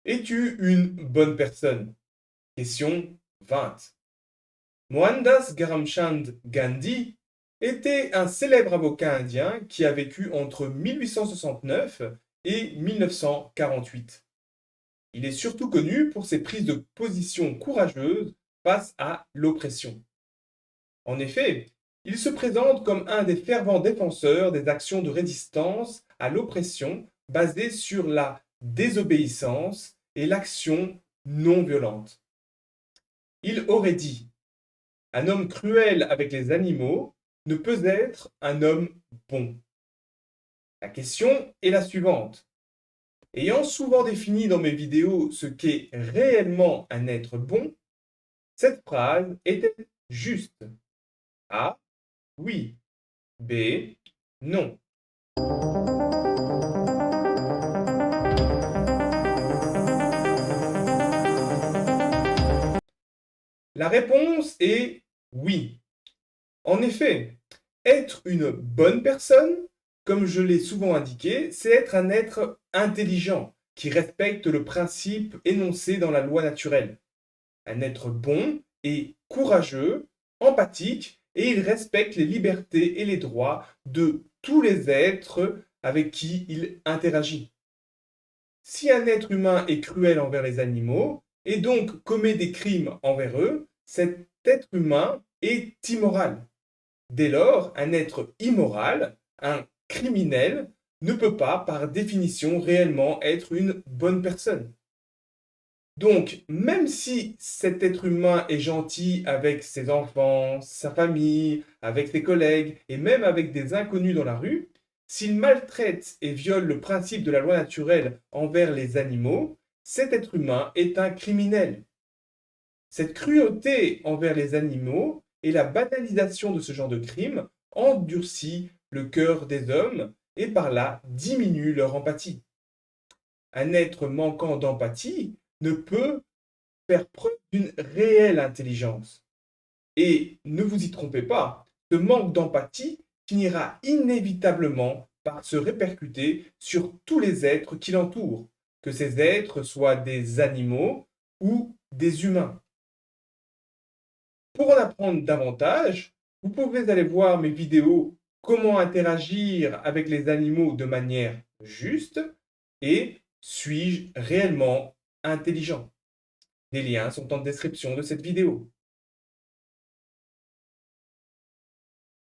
Es-tu une bonne personne? Question 20. Mohandas Karamchand Gandhi était un célèbre avocat indien qui a vécu entre 1869 et 1948. Il est surtout connu pour ses prises de position courageuses face à l'oppression. En effet, il se présente comme un des fervents défenseurs des actions de résistance à l'oppression basées sur la désobéissance et l'action non violente. Il aurait dit: un homme cruel avec les animaux ne peut être un homme bon. La question est la suivante. Ayant souvent défini dans mes vidéos ce qu'est réellement un être bon, cette phrase était juste. A. Oui. B. Non. La réponse est oui. En effet, être une bonne personne, comme je l'ai souvent indiqué, c'est être un être intelligent qui respecte le principe énoncé dans la loi naturelle. Un être bon et courageux, empathique, et il respecte les libertés et les droits de tous les êtres avec qui il interagit. Si un être humain est cruel envers les animaux et donc commet des crimes envers eux, cet être humain est immoral. Dès lors, un être immoral, un criminel, ne peut pas, par définition, réellement être une bonne personne. Donc, même si cet être humain est gentil avec ses enfants, sa famille, avec ses collègues et même avec des inconnus dans la rue, s'il maltraite et viole le principe de la loi naturelle envers les animaux, cet être humain est un criminel. Cette cruauté envers les animaux et la banalisation de ce genre de crime endurcit le cœur des hommes et par là diminue leur empathie. Un être manquant d'empathie ne peut faire preuve d'une réelle intelligence. Et ne vous y trompez pas, ce manque d'empathie finira inévitablement par se répercuter sur tous les êtres qui l'entourent, que ces êtres soient des animaux ou des humains. Pour en apprendre davantage, vous pouvez aller voir mes vidéos comment interagir avec les animaux de manière juste et suis-je réellement intelligent? Les liens sont en description de cette vidéo.